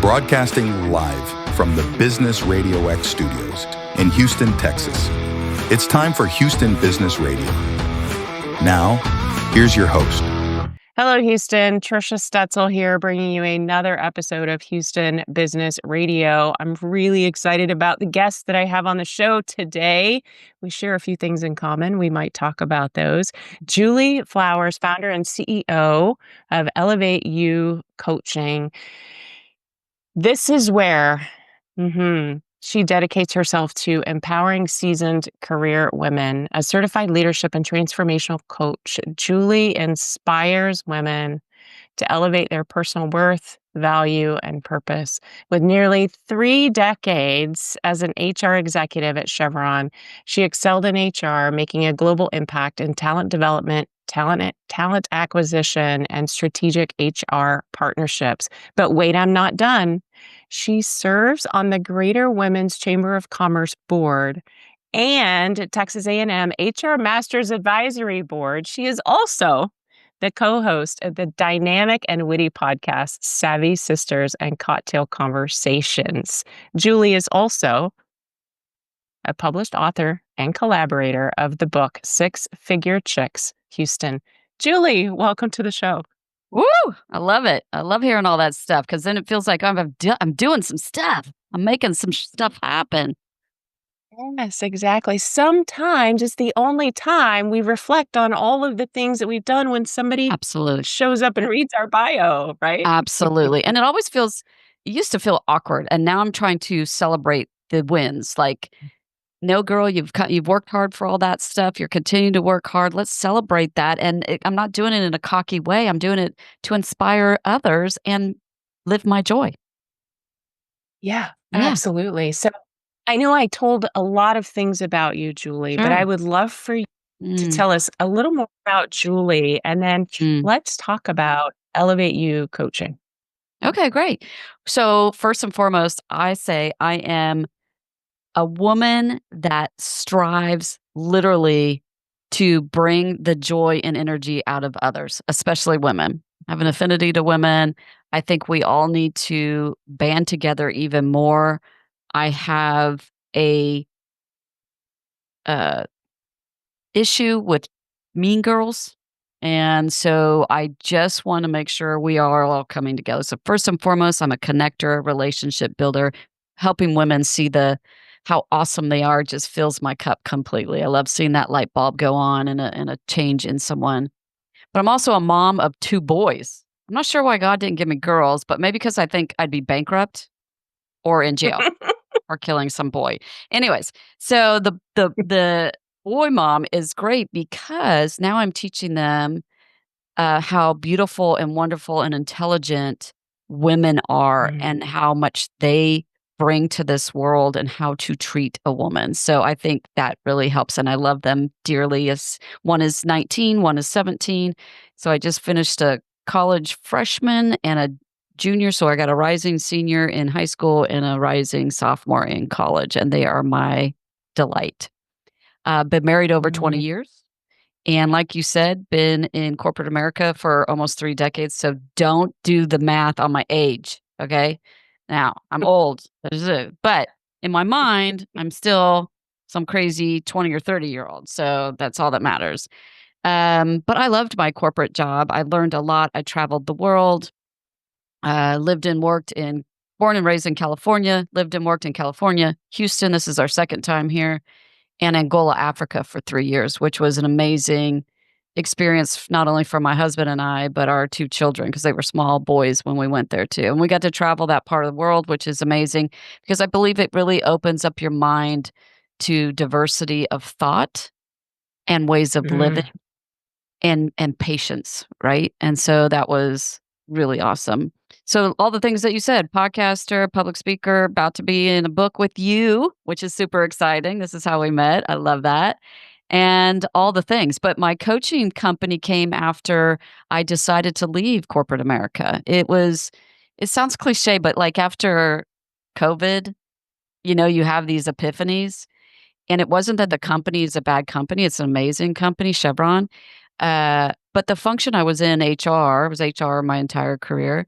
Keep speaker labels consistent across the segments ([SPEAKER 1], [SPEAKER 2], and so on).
[SPEAKER 1] broadcasting live from the Business Radio X studios in Houston, Texas. It's time for Houston Business Radio. Now, here's your host.
[SPEAKER 2] Hello, Houston. Trisha Stetzel here, bringing you another episode of Houston Business Radio. I'm really excited about the guests that I have on the show today. We share a few things in common. We might talk about those. Julie Flowers, founder and CEO of Elevate You Coaching. This is where she dedicates herself to empowering seasoned career women. As certified leadership and transformational coach, Julie inspires women to elevate their personal worth, value, and purpose. With nearly 3 decades as an HR executive at Chevron, she excelled in HR, making a global impact in talent development, talent acquisition, and strategic HR partnerships. But wait, I'm not done. She serves on the Greater Women's Chamber of Commerce Board and Texas A&M HR Masters Advisory Board. She is also the co-host of the dynamic and witty podcast, Savvy Sisters and Cocktail Conversations. Julie is also a published author and collaborator of the book, Six Figure Chicks, Houston. Julie, welcome to the show.
[SPEAKER 3] Woo! I love it. I love hearing all that stuff because then it feels like I'm doing some stuff. I'm making some stuff happen.
[SPEAKER 2] Yes, exactly. Sometimes it's the only time we reflect on all of the things that we've done when somebody
[SPEAKER 3] Absolutely
[SPEAKER 2] shows up and reads our bio, right?
[SPEAKER 3] Absolutely. And it used to feel awkward. And now I'm trying to celebrate the wins. Like, no, girl, you've worked hard for all that stuff. You're continuing to work hard. Let's celebrate that. And I'm not doing it in a cocky way. I'm doing it to inspire others and live my joy.
[SPEAKER 2] Yeah. Absolutely. So I know I told a lot of things about you, Julie, but I would love for you to tell us a little more about Julie, and then let's talk about Elevate You Coaching.
[SPEAKER 3] Okay, great. So first and foremost, I say I am a woman that strives literally to bring the joy and energy out of others, especially women. I have an affinity to women. I think we all need to band together even more. I have a issue with mean girls. And so I just want to make sure we are all coming together. So first and foremost, I'm a connector, relationship builder. Helping women see how awesome they are just fills my cup completely. I love seeing that light bulb go on and a change in someone. But I'm also a mom of 2 boys. I'm not sure why God didn't give me girls, but maybe because I think I'd be bankrupt or in jail or killing some boy. Anyways, so the boy mom is great because now I'm teaching them how beautiful and wonderful and intelligent women are and how much they bring to this world and how to treat a woman. So I think that really helps. And I love them dearly. One is 19, one is 17. So I just finished a college freshman and a junior. So I got a rising senior in high school and a rising sophomore in college. And they are my delight. Been married over 20 years. And like you said, been in corporate America for almost 3 decades. So don't do the math on my age. Okay. Now, I'm old, but in my mind, I'm still some crazy 20 or 30-year-old. So that's all that matters. But I loved my corporate job. I learned a lot. I traveled the world, born and raised in California, lived and worked in California, Houston. This is our second time here, and Angola, Africa for 3 years, which was an amazing experience, not only for my husband and I, but our 2 children, because they were small boys when we went there too. And we got to travel that part of the world, which is amazing because I believe it really opens up your mind to diversity of thought and ways of living and patience, right? And so that was really awesome. So all the things that you said, podcaster, public speaker, about to be in a book with you, which is super exciting. This is how we met. I love that. And all the things. But my coaching company came after I decided to leave corporate America. It sounds cliche, but like after COVID, you have these epiphanies. And it wasn't that the company is a bad company. It's an amazing company, Chevron. But the function I was in, HR, was HR my entire career.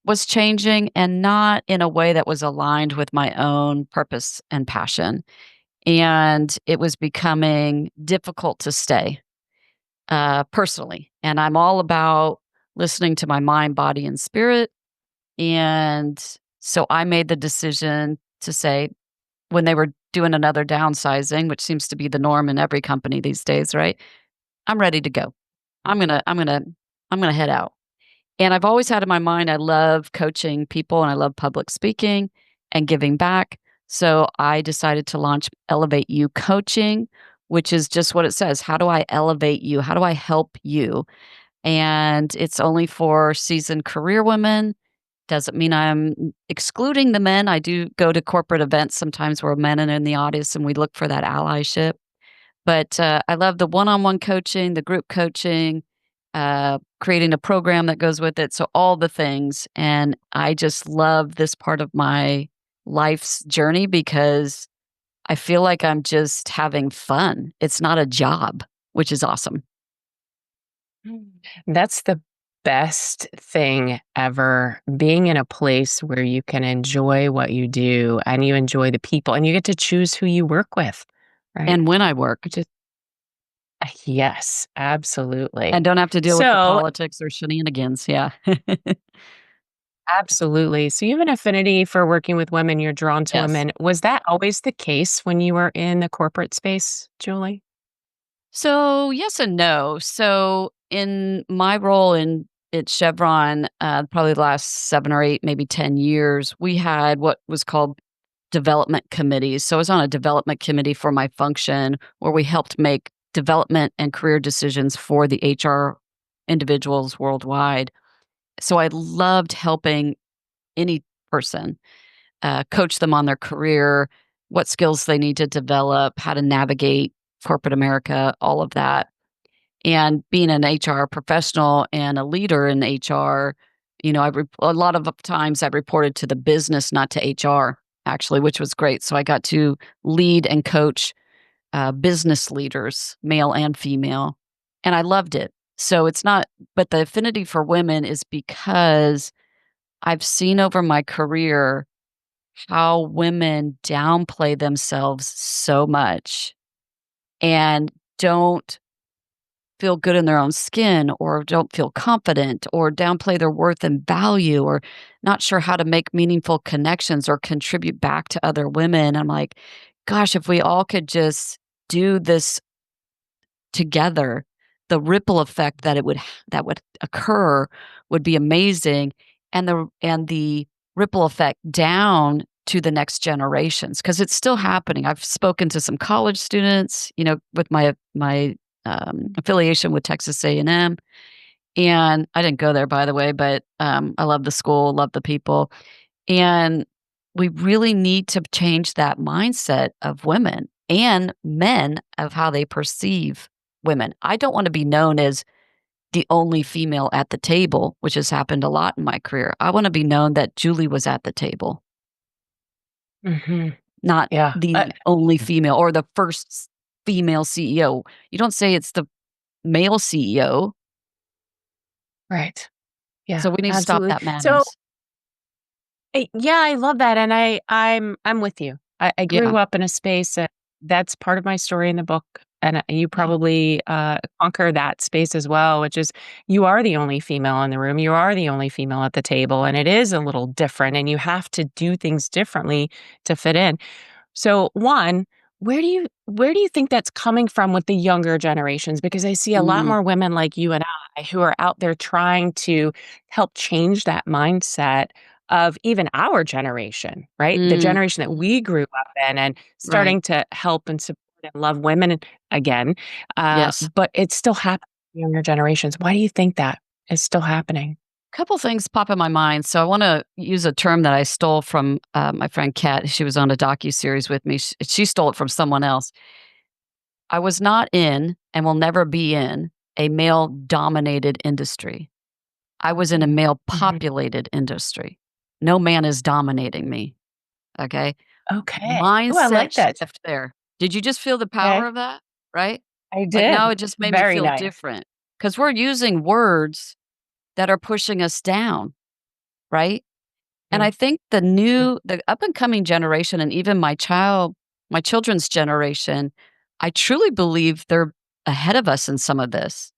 [SPEAKER 3] was changing and not in a way that was aligned with my own purpose and passion. And it was becoming difficult to stay personally. And I'm all about listening to my mind, body, and spirit. And so I made the decision to say, when they were doing another downsizing, which seems to be the norm in every company these days, right? I'm ready to go. I'm gonna head out. And I've always had in my mind, I love coaching people and I love public speaking and giving back. So I decided to launch Elevate You Coaching, which is just what it says. How do I elevate you? How do I help you? And it's only for seasoned career women. Doesn't mean I'm excluding the men. I do go to corporate events sometimes where men are in the audience and we look for that allyship. But, I love the one-on-one coaching, the group coaching, creating a program that goes with it, so all the things, and I just love this part of my life's journey because I feel like I'm just having fun. It's not a job, which is awesome.
[SPEAKER 2] Mm. That's the best thing ever, being in a place where you can enjoy what you do and you enjoy the people and you get to choose who you work with, right?
[SPEAKER 3] And when I work,
[SPEAKER 2] Which is yes, absolutely.
[SPEAKER 3] and don't have to deal with the
[SPEAKER 2] So
[SPEAKER 3] politics or shenanigans, yeah.
[SPEAKER 2] absolutely. So you have an affinity for working with women, you're drawn to
[SPEAKER 3] Yes.
[SPEAKER 2] women. Was that always the case when you were in the corporate space, Julie?
[SPEAKER 3] So, yes and no. So, in my role in at Chevron, probably the last 7 or 8, maybe 10 years, we had what was called development committees. So, I was on a development committee for my function where we helped make development and career decisions for the HR individuals worldwide. So, I loved helping any person coach them on their career, what skills they need to develop, how to navigate corporate America, all of that. And being an HR professional and a leader in HR, a lot of times I reported to the business, not to HR, actually, which was great. So I got to lead and coach business leaders, male and female, and I loved it. So it's not, but the affinity for women is because I've seen over my career how women downplay themselves so much and don't feel good in their own skin or don't feel confident or downplay their worth and value or not sure how to make meaningful connections or contribute back to other women. I'm like, gosh, if we all could just do this together, the ripple effect that would occur would be amazing, and the ripple effect down to the next generations because it's still happening. I've spoken to some college students, with my affiliation with Texas A&M, and I didn't go there, by the way, but I love the school, love the people, and we really need to change that mindset of women and men of how they perceive women. I don't want to be known as the only female at the table, which has happened a lot in my career. I want to be known that Julie was at the table,
[SPEAKER 2] Mhm.
[SPEAKER 3] not
[SPEAKER 2] Yeah.
[SPEAKER 3] the only female or the first female CEO. You don't say it's the male CEO.
[SPEAKER 2] Right. Yeah,
[SPEAKER 3] So we need to stop
[SPEAKER 2] absolutely.
[SPEAKER 3] that
[SPEAKER 2] So
[SPEAKER 3] madness.
[SPEAKER 2] Yeah, I love that, and I'm with you. I
[SPEAKER 3] Yeah.
[SPEAKER 2] grew up in a space that's part of my story in the book, and you
[SPEAKER 3] Yeah.
[SPEAKER 2] probably, conquer that space as well, which is you are the only female in the room, you are the only female at the table, and it is a little different, and you have to do things differently to fit in. So, one, where do you think that's coming from with the younger generations? Because I see a lot
[SPEAKER 3] Mm,
[SPEAKER 2] more women like you and I who are out there trying to help change that mindset of even our generation, right? The
[SPEAKER 3] mm,
[SPEAKER 2] generation that we grew up in and
[SPEAKER 3] right.
[SPEAKER 2] starting to help and support and love women again.
[SPEAKER 3] Yes.
[SPEAKER 2] But it's still happening in younger generations. Why do you think that is still happening?
[SPEAKER 3] Couple things pop in my mind. So I want to use a term that I stole from my friend Kat. She was on a docu series with me. She stole it from someone else. I was not in and will never be in a male dominated industry. I was in a
[SPEAKER 2] Mm.
[SPEAKER 3] male
[SPEAKER 2] Mhm.
[SPEAKER 3] populated industry. No man is dominating me. Okay.
[SPEAKER 2] Okay. Oh, I
[SPEAKER 3] Mindset
[SPEAKER 2] like that.
[SPEAKER 3] shift there. Did you just feel the power
[SPEAKER 2] Okay.
[SPEAKER 3] of that? Right?
[SPEAKER 2] I
[SPEAKER 3] Like now
[SPEAKER 2] did.
[SPEAKER 3] it just made me
[SPEAKER 2] Very
[SPEAKER 3] feel
[SPEAKER 2] nice.
[SPEAKER 3] different because we're using words that are pushing us down. right? And I think the up and coming generation, and even my children's generation, I truly believe they're ahead of us in some of this.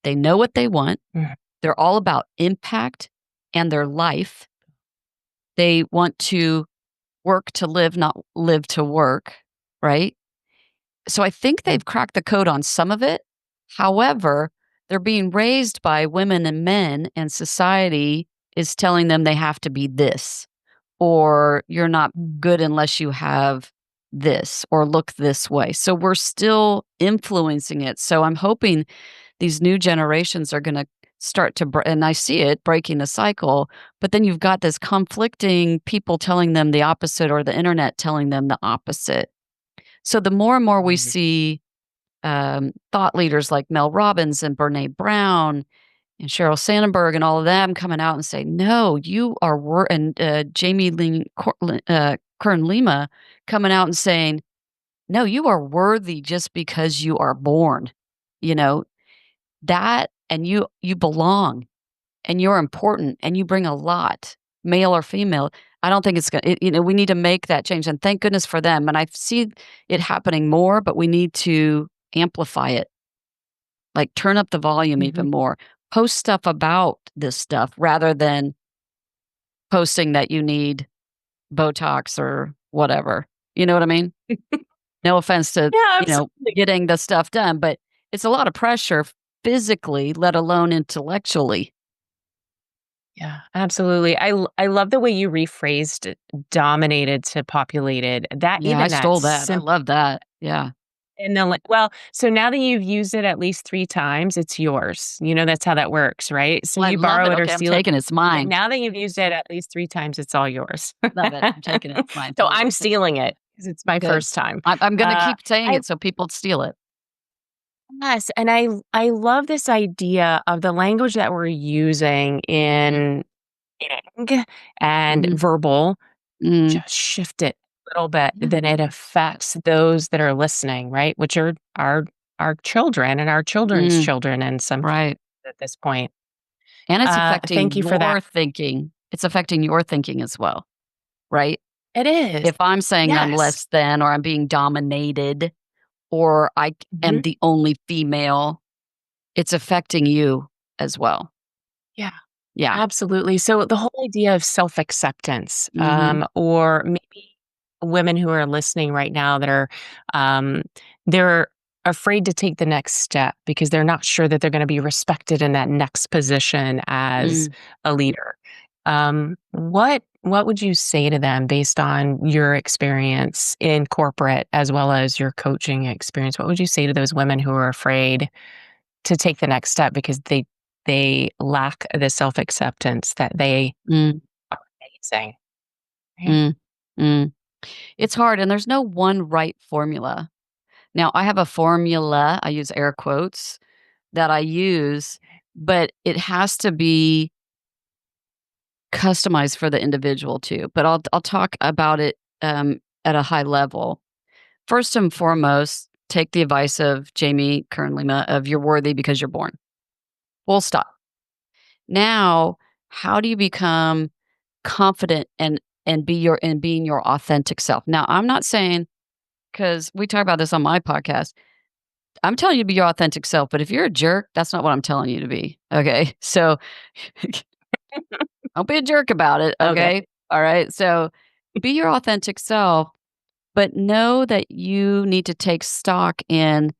[SPEAKER 3] They know what they want.
[SPEAKER 2] Mhm.
[SPEAKER 3] They're all about impact and their life. They want to work to live, not live to work, right? So I think they've cracked the code on some of it. However, they're being raised by women and men, and society is telling them they have to be this, or you're not good unless you have this or look this way. So we're still influencing it. So I'm hoping these new generations are going to start to, and I see it breaking the cycle, but then you've got this conflicting people telling them the opposite or the internet telling them the opposite. So the more and more we see thought leaders like Mel Robbins and Brene Brown and Sheryl Sandberg and all of them coming out and say, "No, you are," and Jamie Kern Lima coming out and saying, "No, you are worthy just because you are born." You know that, and you belong, and you're important, and you bring a lot, male or female. I don't think it's gonna. We need to make that change, and thank goodness for them. And I see it happening more, but we need to amplify it. Like, turn up the volume
[SPEAKER 2] Mhm.
[SPEAKER 3] even more. Post stuff about this stuff rather than posting that you need Botox or whatever. You know what I mean? No offense to,
[SPEAKER 2] Yeah, absolutely.
[SPEAKER 3] getting the stuff done, but it's a lot of pressure physically, let alone intellectually.
[SPEAKER 2] Yeah, absolutely. I love the way you rephrased dominated to populated. That
[SPEAKER 3] Yeah, I
[SPEAKER 2] even that
[SPEAKER 3] stole that. I
[SPEAKER 2] simple
[SPEAKER 3] love that. Yeah.
[SPEAKER 2] and then like, well, so now that you've used it at least 3 times, it's yours. That's how that works, right? So
[SPEAKER 3] Well, I
[SPEAKER 2] you
[SPEAKER 3] love
[SPEAKER 2] borrow
[SPEAKER 3] it.
[SPEAKER 2] it or
[SPEAKER 3] Okay, I'm
[SPEAKER 2] steal it.
[SPEAKER 3] taking it. It's
[SPEAKER 2] Yeah,
[SPEAKER 3] mine.
[SPEAKER 2] now that you've used it at least 3 times, it's all yours.
[SPEAKER 3] Love it. I'm taking it. It's mine.
[SPEAKER 2] So
[SPEAKER 3] Totally.
[SPEAKER 2] I'm stealing it because it's my
[SPEAKER 3] Good.
[SPEAKER 2] first time.
[SPEAKER 3] I'm gonna
[SPEAKER 2] Uh,
[SPEAKER 3] keep saying
[SPEAKER 2] I
[SPEAKER 3] it so people steal it.
[SPEAKER 2] yes, and I love this idea of the language that we're using in writing and
[SPEAKER 3] Mhm.
[SPEAKER 2] verbal.
[SPEAKER 3] Mm,
[SPEAKER 2] Just shift it a little bit,
[SPEAKER 3] yeah,
[SPEAKER 2] then it affects those that are listening, right? Which are our children and our children's
[SPEAKER 3] mm,
[SPEAKER 2] children in some cases
[SPEAKER 3] right.
[SPEAKER 2] at this point.
[SPEAKER 3] And it's affecting
[SPEAKER 2] Thank you for that.
[SPEAKER 3] your thinking. It's affecting your thinking as well, right?
[SPEAKER 2] It is.
[SPEAKER 3] If I'm saying I'm
[SPEAKER 2] Yes.
[SPEAKER 3] less than, or I'm being dominated, or am
[SPEAKER 2] Mhm.
[SPEAKER 3] the only female, it's affecting you as well.
[SPEAKER 2] Yeah.
[SPEAKER 3] Yeah.
[SPEAKER 2] Absolutely. So the whole idea of self-acceptance,
[SPEAKER 3] Mhm.
[SPEAKER 2] or maybe women who are listening right now that are, um, they're afraid to take the next step because they're not sure that they're going to be respected in that next position as
[SPEAKER 3] Mm.
[SPEAKER 2] a leader. What would you say to them based on your experience in corporate as well as your coaching experience? What would you say to those women who are afraid to take the next step because they lack the self-acceptance that they
[SPEAKER 3] Mm.
[SPEAKER 2] are amazing, right?
[SPEAKER 3] Mm. Mm. It's hard, and there's no one right formula. Now, I have a formula, I use air quotes, that I use, but it has to be customized for the individual too. But I'll talk about it at a high level. First and foremost, take the advice of Jamie Kern Lima of "You're worthy because you're born." Full stop. Now, how do you become confident and being your authentic self? Now, I'm not saying, because we talk about this on my podcast. I'm telling you to be your authentic self, but if you're a jerk, that's not what I'm telling you to be. Okay, so don't be a jerk about it.
[SPEAKER 2] Okay.
[SPEAKER 3] Okay, all right. So be your authentic self, but know that you need to take stock in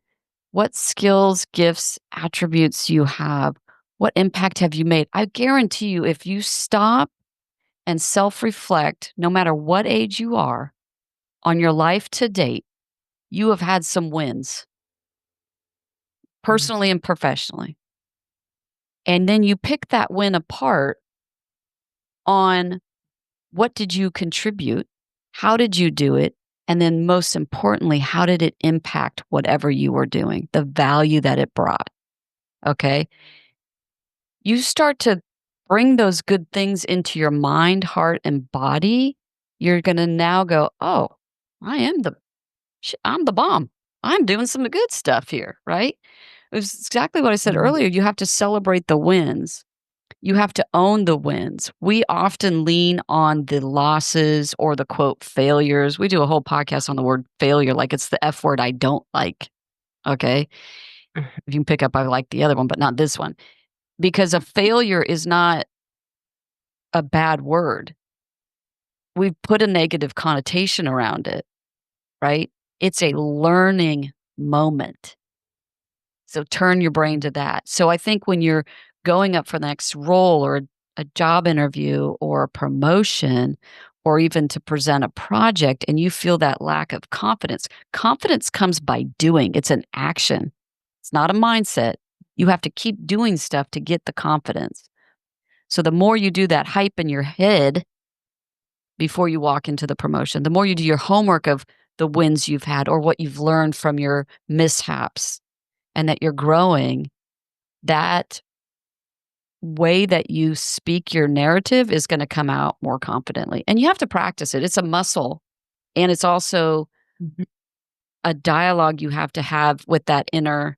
[SPEAKER 3] what skills, gifts, attributes you have. What impact have you made? I guarantee you, if you stop and self reflect, no matter what age you are, on your life to date, you have had some wins,
[SPEAKER 2] Mhm.
[SPEAKER 3] personally and professionally. And then you pick that win apart on what did you contribute? How did you do it? And then, most importantly, how did it impact whatever you were doing, the value that it brought? Okay. You start to bring those good things into your mind, heart, and body. You're going to now go, oh, I am I'm the bomb. I'm doing some good stuff here, right? It was exactly what I said
[SPEAKER 2] Mhm.
[SPEAKER 3] earlier. You have to celebrate the wins. You have to own the wins. We often lean on the losses or the quote failures. We do a whole podcast on the word failure, like it's the F word I don't like. Okay. If you can pick up, I like the other one, but not this one. Because a failure is not a bad word. We've put a negative connotation around it, right? It's a learning moment. So turn your brain to that. So I think when you're going up for the next role or a job interview or a promotion or even to present a project and you feel that lack of confidence, confidence comes by doing. It's an action. It's not a mindset. You have to keep doing stuff to get the confidence. So the more you do that hype in your head before you walk into the promotion, the more you do your homework of the wins you've had or what you've learned from your mishaps and that you're growing, that way that you speak your narrative is going to come out more confidently. And you have to practice it. It's a muscle. And it's also
[SPEAKER 2] Mhm.
[SPEAKER 3] a dialogue you have to have with that inner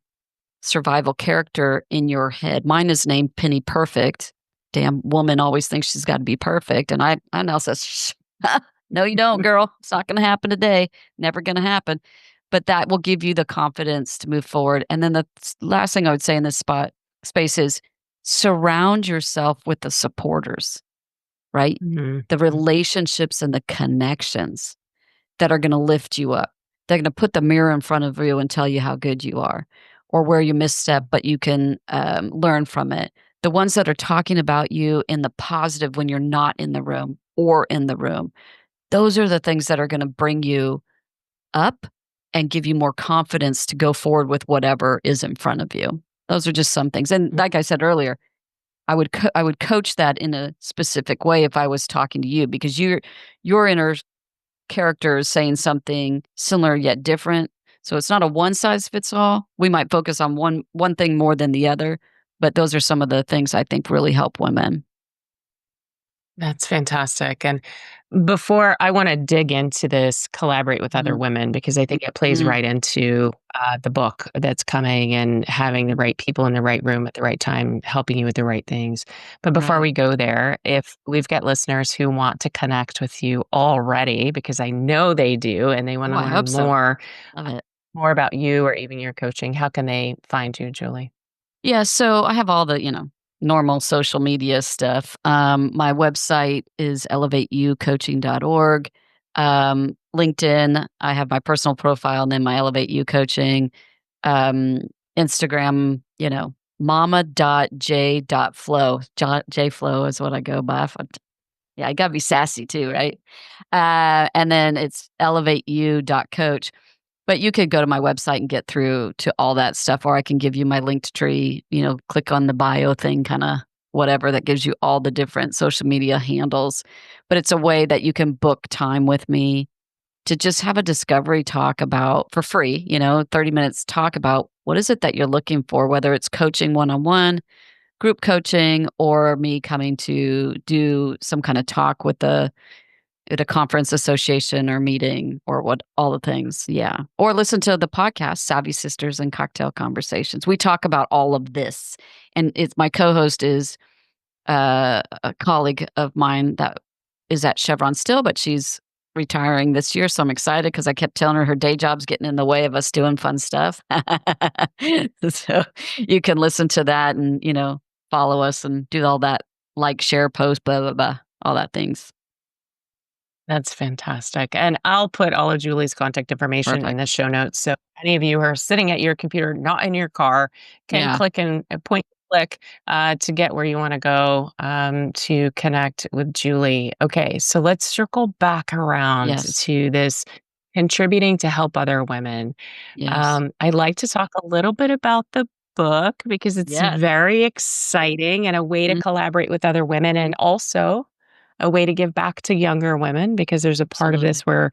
[SPEAKER 3] survival character in your head. Mine is named Penny Perfect. Damn woman always thinks she's got to be perfect. And I now says, "Shh, no, you don't, girl. It's not going to happen today. Never going to happen." But that will give you the confidence to move forward. And then the last thing I would say in this space is surround yourself with the supporters, right?
[SPEAKER 2] Mhm.
[SPEAKER 3] The relationships and the connections that are going to lift you up. They're going to put the mirror in front of you and tell you how good you are or where you misstep, but you can learn from it. The ones that are talking about you in the positive when you're not in the room or in the room, those are the things that are going to bring you up and give you more confidence to go forward with whatever is in front of you. Those are just some things. And like I said earlier, I would coach that in a specific way if I was talking to you because your inner character is saying something similar yet different. So it's not a one size fits all. We might focus on one thing more than the other, but those are some of the things I think really help women.
[SPEAKER 2] That's fantastic. And before I want to dig into this, collaborate with other
[SPEAKER 3] Mhm.
[SPEAKER 2] women, because I think it plays
[SPEAKER 3] Mhm.
[SPEAKER 2] right into the book that's coming and having the right people in the right room at the right time, helping you with the right things. But before
[SPEAKER 3] Right.
[SPEAKER 2] we go there, if we've got listeners who want to connect with you already, because I know they do, and they want
[SPEAKER 3] Oh,
[SPEAKER 2] to
[SPEAKER 3] I hope
[SPEAKER 2] learn
[SPEAKER 3] so.
[SPEAKER 2] more,
[SPEAKER 3] Love it.
[SPEAKER 2] more about you or even your coaching, how can they find you, Julie?
[SPEAKER 3] Yeah, so I have all the, normal social media stuff. My website is elevateyoucoaching.org. LinkedIn, I have my personal profile and then my Elevate You Coaching. Um, Instagram, mama.j.flow. J-flow is what I go by. Yeah, I gotta be sassy too, right? And then it's elevateyou.coach. But you could go to my website and get through to all that stuff, or I can give you my linked tree, click on the bio thing, kind of whatever that gives you all the different social media handles. But it's a way that you can book time with me to just have a discovery talk about for free, 30 minutes talk about what is it that you're looking for, whether it's coaching one on one, group coaching, or me coming to do some kind of talk with at a conference association or meeting or what all the things. Yeah. Or listen to the podcast, Savvy Sisters and Cocktail Conversations. We talk about all of this. And it's my co-host is a colleague of mine that is at Chevron still, but she's retiring this year. So I'm excited because I kept telling her day job's getting in the way of us doing fun stuff. So you can listen to that and, follow us and do all that, like, share, post, blah, blah, blah, all that things.
[SPEAKER 2] That's fantastic. And I'll put all of Julie's contact information in
[SPEAKER 3] Perfect.
[SPEAKER 2] the show notes. So any of you who are sitting at your computer, not in your car, can
[SPEAKER 3] Yeah.
[SPEAKER 2] click and point click to get where you want to go to connect with Julie. Okay, so let's circle back around
[SPEAKER 3] Yes.
[SPEAKER 2] to this contributing to help other women.
[SPEAKER 3] Yes.
[SPEAKER 2] I'd like to talk a little bit about the book because it's
[SPEAKER 3] Yes.
[SPEAKER 2] very exciting and a way to
[SPEAKER 3] Mhm.
[SPEAKER 2] collaborate with other women and also a way to give back to younger women because there's a part of this
[SPEAKER 3] Absolutely.
[SPEAKER 2] where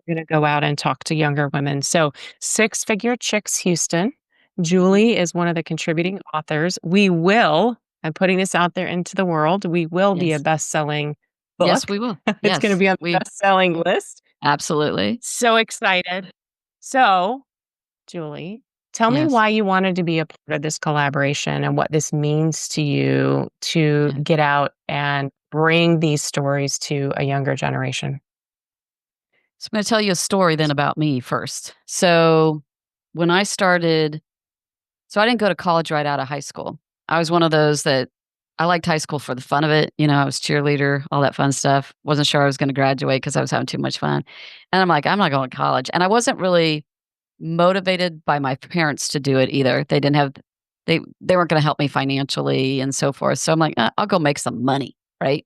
[SPEAKER 2] we're going to go out and talk to younger women. So, Six Figure Chicks Houston.
[SPEAKER 3] Mhm.
[SPEAKER 2] Julie is one of the contributing authors. I'm putting this out there into the world, we will be a
[SPEAKER 3] Yes.
[SPEAKER 2] best-selling
[SPEAKER 3] Yes,
[SPEAKER 2] book.
[SPEAKER 3] we will.
[SPEAKER 2] It's going to
[SPEAKER 3] Yes.
[SPEAKER 2] be on the
[SPEAKER 3] We
[SPEAKER 2] best-selling list.
[SPEAKER 3] absolutely.
[SPEAKER 2] So excited. So, Julie, Tell me
[SPEAKER 3] Yes.
[SPEAKER 2] why you wanted to be a part of this collaboration and what this means to you to
[SPEAKER 3] Yeah.
[SPEAKER 2] get out and bring these stories to a younger generation.
[SPEAKER 3] So I'm going to tell you a story then about me first. So when I started, so I didn't go to college right out of high school. I was one of those that I liked high school for the fun of it. I was cheerleader, all that fun stuff. Wasn't sure I was going to graduate because I was having too much fun. And I'm like, I'm not going to college. And I wasn't really motivated by my parents to do it either. They didn't have they weren't going to help me financially and so forth. So I'm like, I'll go make some money, right?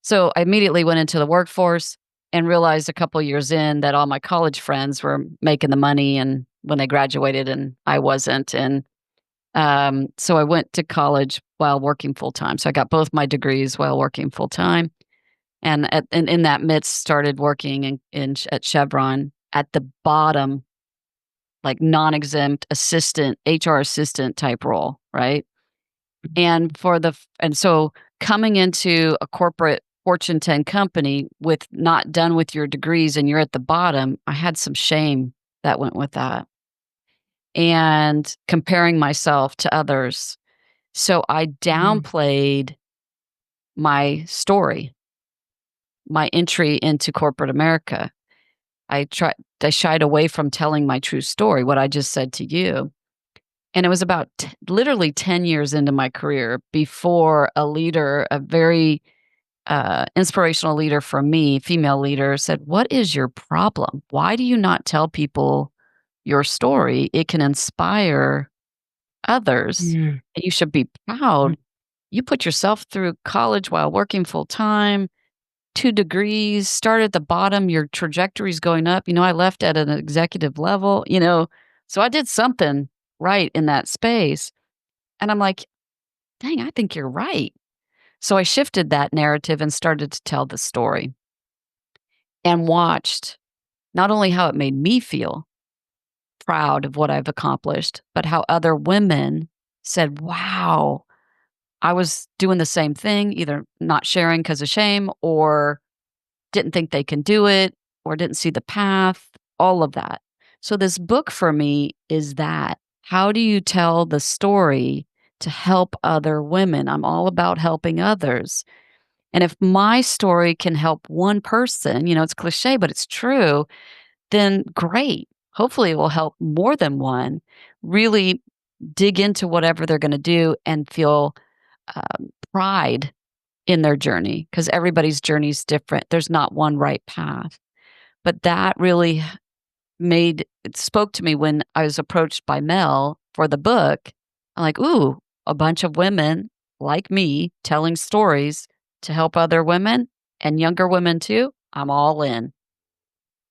[SPEAKER 3] So I immediately went into the workforce and realized a couple years in that all my college friends were making the money and when they graduated and I wasn't. And so I went to college while working full time. So I got both my degrees while working full time. And in that midst, started working at Chevron at the bottom, like non-exempt assistant, HR assistant type role, right? And so coming into a corporate Fortune 10 company with not done with your degrees and you're at the bottom, I had some shame that went with that. And comparing myself to others. So I
[SPEAKER 2] Mm,
[SPEAKER 3] downplayed my story, my entry into corporate America. I shied away from telling my true story, what I just said to you. And it was about literally 10 years into my career before a leader, a very inspirational leader for me, female leader, said, "What is your problem? Why do you not tell people your story? It can inspire others,
[SPEAKER 2] mm,
[SPEAKER 3] and you should be
[SPEAKER 2] mm,
[SPEAKER 3] proud. You put yourself through college while working full time, 2 degrees, start at the bottom, your trajectory's going up. I left at an executive level. So I did something right in that space." And I'm like, "Dang, I think you're right." So I shifted that narrative and started to tell the story and watched not only how it made me feel proud of what I've accomplished, but how other women said, "Wow, I was doing the same thing, either not sharing because of shame or didn't think they can do it or didn't see the path," all of that. So this book for me is that. How do you tell the story to help other women? I'm all about helping others. And if my story can help one person, it's cliche, but it's true, then great. Hopefully it will help more than one really dig into whatever they're going to do and feel pride in their journey because everybody's journey is different. There's not one right path. But that really it spoke to me when I was approached by Mel for the book. I'm like, ooh, a bunch of women like me telling stories to help other women and younger women too. I'm all in.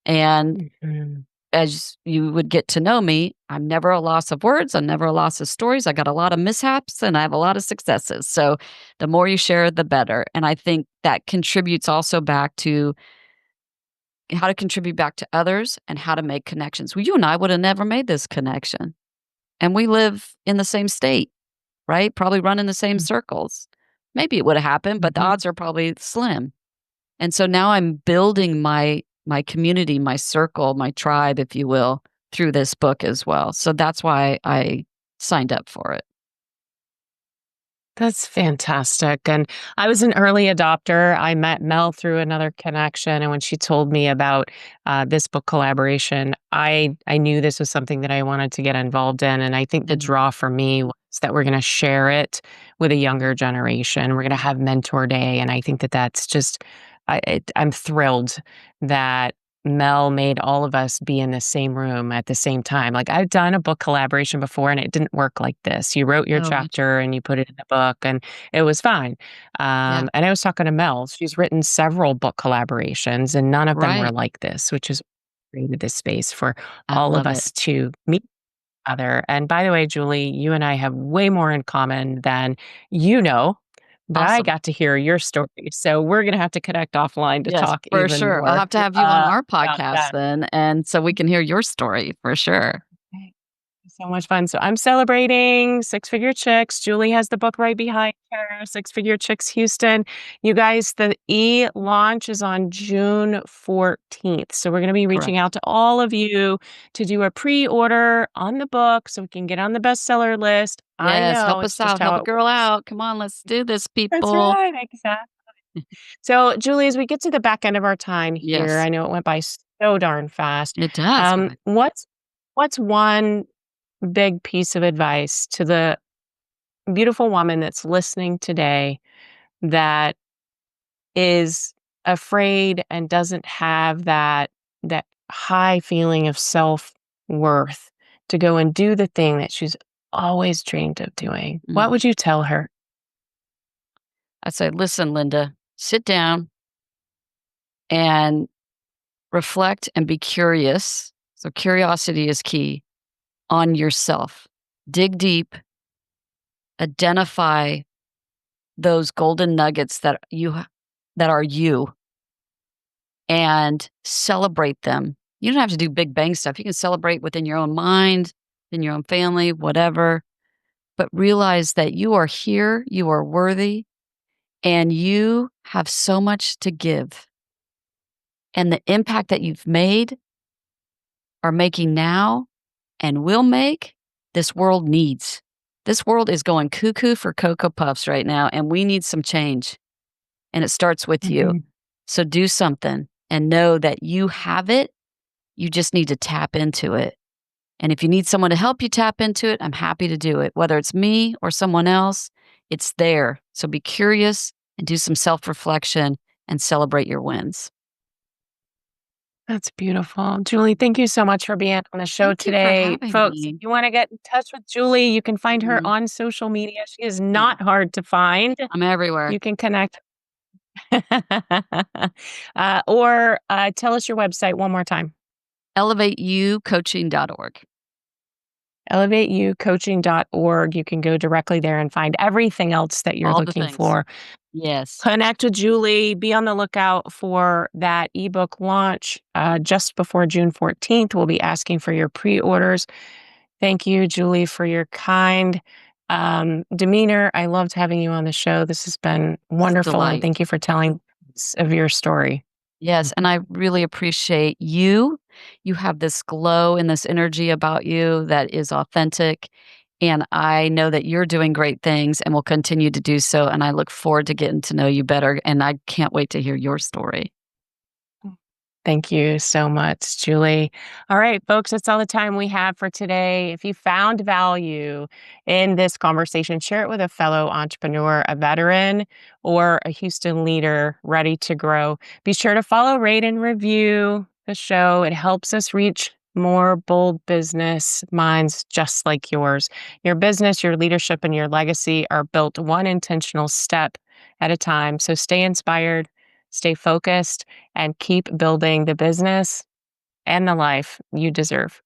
[SPEAKER 3] And
[SPEAKER 2] mhm.
[SPEAKER 3] as you would get to know me, I'm never a loss of words. I'm never a loss of stories. I got a lot of mishaps and I have a lot of successes. So the more you share, the better. And I think that contributes also back to how to contribute back to others and how to make connections. Well, you and I would have never made this connection. And we live in the same state, right? Probably run in the same
[SPEAKER 2] Mm,
[SPEAKER 3] circles. Maybe it would have happened, but the
[SPEAKER 2] mhm.
[SPEAKER 3] odds are probably slim. And so now I'm building my community, my circle, my tribe, if you will, through this book as well. So that's why I signed up for it.
[SPEAKER 2] That's fantastic, and I was an early adopter. I met Mel through another connection, and when she told me about, this book collaboration, I knew this was something that I wanted to get involved in, and I think the
[SPEAKER 3] Mhm.
[SPEAKER 2] draw for me was that we're gonna share it with a younger generation. We're gonna have mentor day, and I think that that's just I'm thrilled that Mel made all of us be in the same room at the same time. Like, I've done a book collaboration before, and it didn't work like this. You wrote your
[SPEAKER 3] Oh,
[SPEAKER 2] chapter
[SPEAKER 3] interesting.
[SPEAKER 2] and you put it in the book, and it was fine.
[SPEAKER 3] Yeah.
[SPEAKER 2] And I was talking to Mel. She's written several book collaborations, and none of them were
[SPEAKER 3] Right.
[SPEAKER 2] like this, which is created this space for
[SPEAKER 3] I
[SPEAKER 2] all of
[SPEAKER 3] love it.
[SPEAKER 2] us to meet each other. And by the way, Julie, you and I have way more in common than you know, but I
[SPEAKER 3] Awesome.
[SPEAKER 2] got to hear your story. So we're going to have to connect offline to
[SPEAKER 3] Yes,
[SPEAKER 2] talk
[SPEAKER 3] for
[SPEAKER 2] even
[SPEAKER 3] sure. I'll
[SPEAKER 2] more
[SPEAKER 3] have to have you on our
[SPEAKER 2] about
[SPEAKER 3] podcast
[SPEAKER 2] that.
[SPEAKER 3] then, and so we can hear your story for sure.
[SPEAKER 2] Okay. So much fun. So I'm celebrating Six Figure Chicks. Julie has the book right behind her, Six Figure Chicks Houston. You guys, the e-launch is on June 14th. So we're going to be reaching out
[SPEAKER 3] Correct.
[SPEAKER 2] to all of you to do a pre-order on the book so we can get on the bestseller list. I
[SPEAKER 3] Yes,
[SPEAKER 2] know
[SPEAKER 3] help
[SPEAKER 2] it's
[SPEAKER 3] us
[SPEAKER 2] just
[SPEAKER 3] out,
[SPEAKER 2] how
[SPEAKER 3] help a
[SPEAKER 2] it
[SPEAKER 3] girl
[SPEAKER 2] works.
[SPEAKER 3] out. Come on, let's do this,
[SPEAKER 2] That's
[SPEAKER 3] people.
[SPEAKER 2] right, exactly. So, Julie, as we get to the back end of our time here,
[SPEAKER 3] Yes,
[SPEAKER 2] I know it went by so darn fast.
[SPEAKER 3] it does.
[SPEAKER 2] What's one big piece of advice to the beautiful woman that's listening today that is afraid and doesn't have that high feeling of self-worth to go and do the thing that she's always dreamed of doing? What
[SPEAKER 3] Mm.
[SPEAKER 2] would you tell her?
[SPEAKER 3] I say, listen, Linda, sit down and reflect and be curious. So, curiosity is key on yourself. Dig deep, identify those golden nuggets that are you, and celebrate them. You don't have to do big bang stuff. You can celebrate within your own mind, in your own family, whatever, but realize that you are here, you are worthy, and you have so much to give. And the impact that you've made, are making now, and will make, this world needs. This world is going cuckoo for Cocoa Puffs right now, and we need some change. And it starts with you.
[SPEAKER 2] Mhm.
[SPEAKER 3] So do something and know that you have it. You just need to tap into it. And if you need someone to help you tap into it, I'm happy to do it. Whether it's me or someone else, it's there. So be curious and do some self reflection and celebrate your wins.
[SPEAKER 2] That's beautiful. Julie, thank you so much for being on the show
[SPEAKER 3] Thank you for
[SPEAKER 2] today.
[SPEAKER 3] having
[SPEAKER 2] Folks, if
[SPEAKER 3] me.
[SPEAKER 2] you want to get in touch with Julie, you can find her
[SPEAKER 3] Mhm.
[SPEAKER 2] on social media. She is
[SPEAKER 3] Yeah,
[SPEAKER 2] not hard to find.
[SPEAKER 3] I'm everywhere.
[SPEAKER 2] You can connect. Or tell us your website one more time.
[SPEAKER 3] ElevateYouCoaching.org.
[SPEAKER 2] ElevateYouCoaching.org. You can go directly there and find everything else that you're
[SPEAKER 3] All the
[SPEAKER 2] looking
[SPEAKER 3] things.
[SPEAKER 2] for.
[SPEAKER 3] Yes.
[SPEAKER 2] Connect with Julie. Be on the lookout for that ebook launch just before June 14th. We'll be asking for your pre orders. Thank you, Julie, for your kind demeanor. I loved having you on the show. This has been
[SPEAKER 3] It's a
[SPEAKER 2] wonderful. And
[SPEAKER 3] delight.
[SPEAKER 2] thank you for telling us of your story.
[SPEAKER 3] Yes, and I really appreciate you. You have this glow and this energy about you that is authentic, and I know that you're doing great things and will continue to do so, and I look forward to getting to know you better, and I can't wait to hear your story.
[SPEAKER 2] Thank you so much, Julie. All right, folks, that's all the time we have for today. If you found value in this conversation, share it with a fellow entrepreneur, a veteran, or a Houston leader ready to grow. Be sure to follow, rate, and review the show. It helps us reach more bold business minds just like yours. Your business, your leadership, and your legacy are built one intentional step at a time. So stay inspired, stay focused, and keep building the business and the life you deserve.